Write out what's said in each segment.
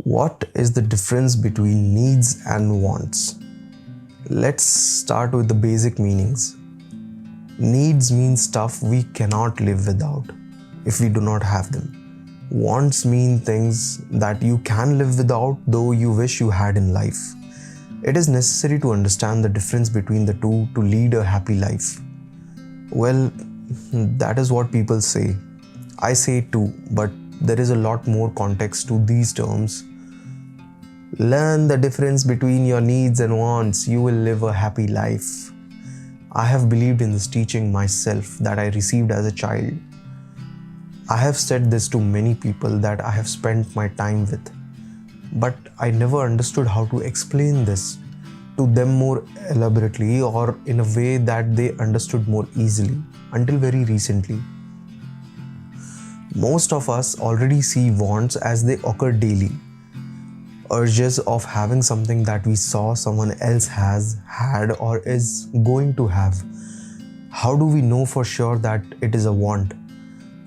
What is the difference between needs and wants? Let's start with the basic meanings. Needs mean stuff we cannot live without if we do not have them. Wants mean things that you can live without, though you wish you had in life. It is necessary to understand the difference between the two to lead a happy life. Well, that is what people say. I say it too, but there is a lot more context to these terms. Learn the difference between your needs and wants. You will live a happy life. I have believed in this teaching myself that I received as a child. I have said this to many people that I have spent my time with, but I never understood how to explain this to them more elaborately or in a way that they understood more easily until very recently. Most of us already see wants as they occur daily. Urges of having something that we saw someone else has, had, or is going to have. How do we know for sure that it is a want?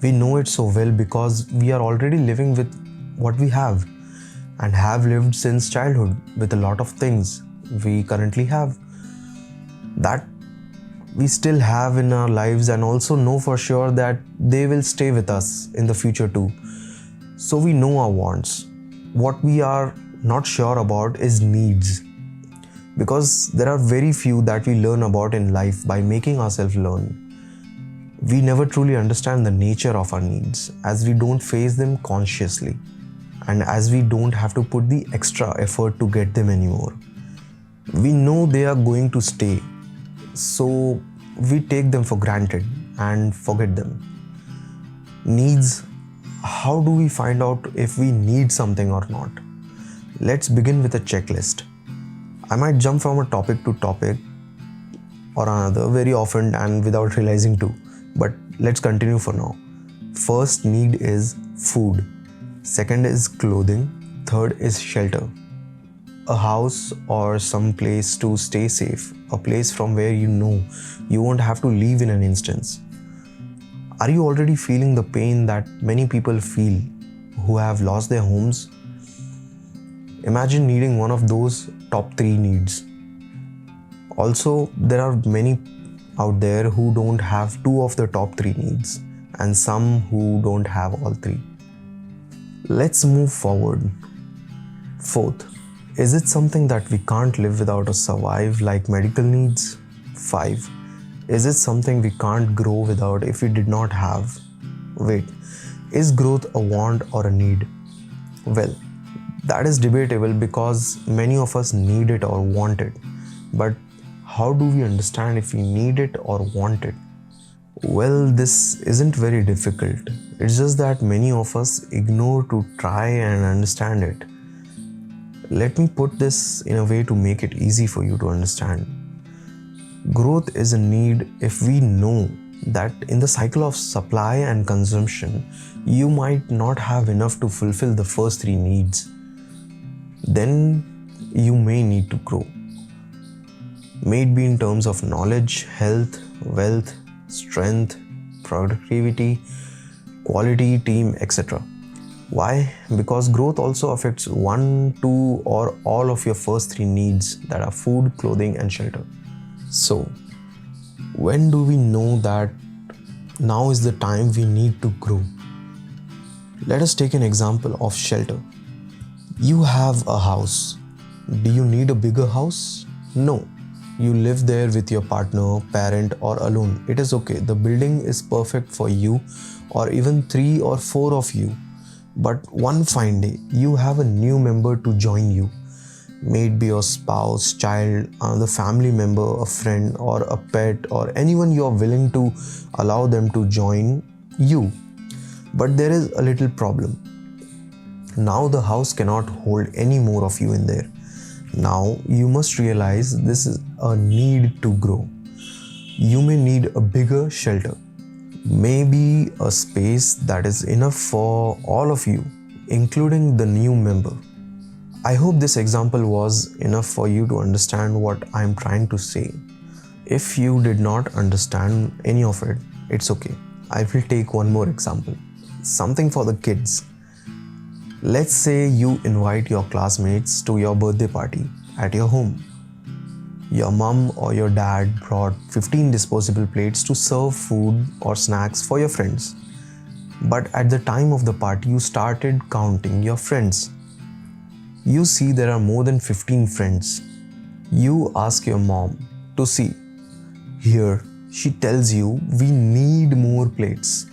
We know it so well because we are already living with what we have and have lived since childhood with a lot of things we currently have that we still have in our lives, and also know for sure that they will stay with us in the future too. So we know our wants. What we are not sure about is needs, because there are very few that we learn about in life by making ourselves learn. We never truly understand the nature of our needs as we don't face them consciously and as we don't have to put the extra effort to get them anymore. We know they are going to stay, so we take them for granted and forget them. Needs. How do we find out if we need something or not? Let's begin with a checklist. I might jump from a topic to topic or another very often and without realizing too, but let's continue for now. First need is food. Second is clothing. Third is shelter. A house or some place to stay safe, a place from where you know you won't have to leave in an instant. Are you already feeling the pain that many people feel who have lost their homes? Imagine needing one of those top 3 needs. Also, there are many out there who don't have 2 of the top 3 needs, and some who don't have all 3. Let's move forward. Fourth, is it something that we can't live without or survive, like medical needs? 5. Is it something we can't grow without if we did not have? Wait, is growth a want or a need? Well, that is debatable because many of us need it or want it. But how do we understand if we need it or want it? Well, this isn't very difficult. It's just that many of us ignore to try and understand it. Let me put this in a way to make it easy for you to understand. Growth is a need if we know that in the cycle of supply and consumption, you might not have enough to fulfill the first 3 needs. Then you may need to grow. May it be in terms of knowledge, health, wealth, strength, productivity, quality, team, etc. Why? Because growth also affects 1, 2, or all of your first 3 needs that are food, clothing, and shelter. So, when do we know that now is the time we need to grow? Let us take an example of shelter. You have a house. Do you need a bigger house? No. You live there with your partner, parent, or alone. It is okay. The building is perfect for you, or even 3 or 4 of you. But one fine day, you have a new member to join you. May it be your spouse, child, another family member, a friend, or a pet, or anyone you are willing to allow them to join you. But there is a little problem. Now the house cannot hold any more of you in there. Now you must realize this is a need to grow. You may need a bigger shelter. Maybe a space that is enough for all of you, including the new member. I hope this example was enough for you to understand what I am trying to say. If you did not understand any of it, it's okay. I will take one more example. Something for the kids. Let's say you invite your classmates to your birthday party at your home. Your mum or your dad brought 15 disposable plates to serve food or snacks for your friends. But at the time of the party, you started counting your friends. You see there are more than 15 friends. You ask your mom to see. Here, she tells you we need more plates,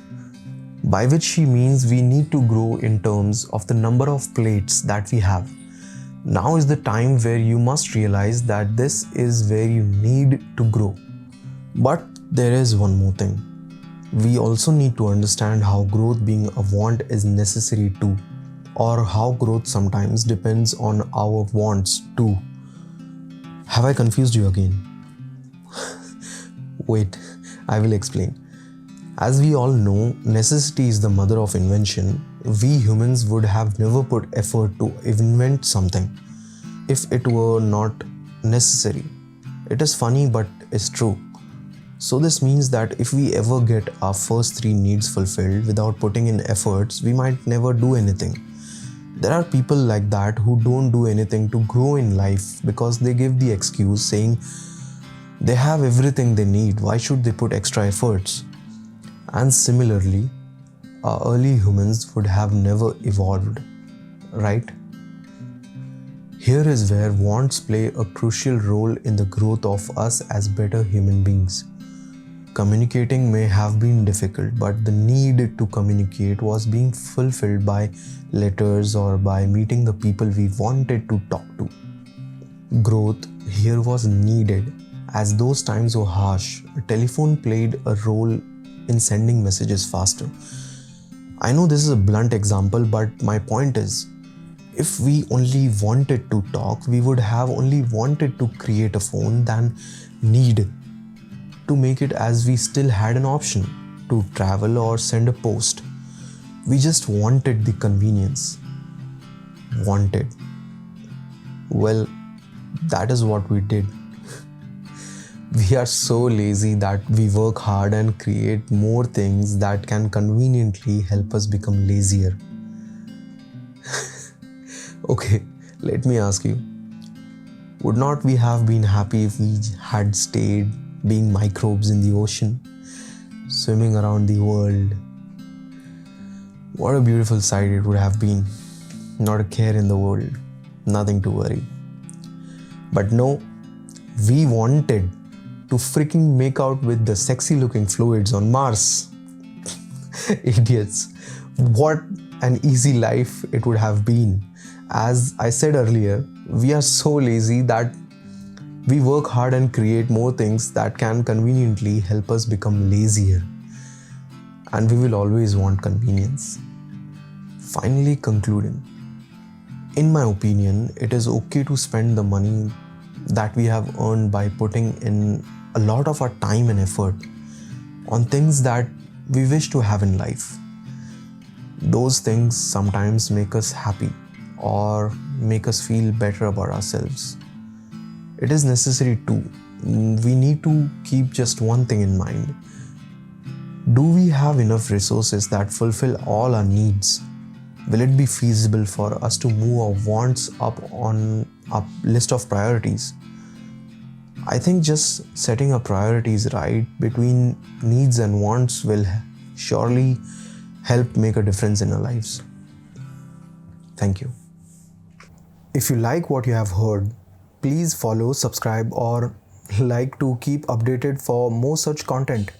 by which she means we need to grow in terms of the number of plates that we have. Now is the time where you must realize that this is where you need to grow. But there is one more thing. We also need to understand how growth being a want is necessary too, or how growth sometimes depends on our wants too. Have I confused you again? Wait, I will explain. As we all know, necessity is the mother of invention. We humans would have never put effort to invent something if it were not necessary. It is funny, but it's true. So this means that if we ever get our first three needs fulfilled without putting in efforts, we might never do anything. There are people like that who don't do anything to grow in life because they give the excuse saying they have everything they need, why should they put extra efforts? And similarly, our early humans would have never evolved, right? Here is where wants play a crucial role in the growth of us as better human beings. Communicating may have been difficult, but the need to communicate was being fulfilled by letters or by meeting the people we wanted to talk to. Growth here was needed, as those times were harsh. A telephone played a role in sending messages faster. I know this is a blunt example, but my point is, if we only wanted to talk, we would have only wanted to create a phone than need to make it, as we still had an option to travel or send a post. We just wanted the convenience. Wanted. Well, that is what we did. We are so lazy that we work hard and create more things that can conveniently help us become lazier. Okay, let me ask you, would not we have been happy if we had stayed being microbes in the ocean, swimming around the world? What a beautiful sight it would have been. Not a care in the world, nothing to worry. But no, we wanted to freaking make out with the sexy looking fluids on Mars. Idiots. What an easy life it would have been. As I said earlier, we are so lazy that we work hard and create more things that can conveniently help us become lazier. And we will always want convenience. Finally concluding, in my opinion, it is okay to spend the money that we have earned by putting in a lot of our time and effort on things that we wish to have in life. Those things sometimes make us happy or make us feel better about ourselves. It is necessary too. We need to keep just one thing in mind. Do we have enough resources that fulfill all our needs? Will it be feasible for us to move our wants up on a list of priorities? I think just setting our priorities right between needs and wants will surely help make a difference in our lives. Thank you. If you like what you have heard, please follow, subscribe, or like to keep updated for more such content.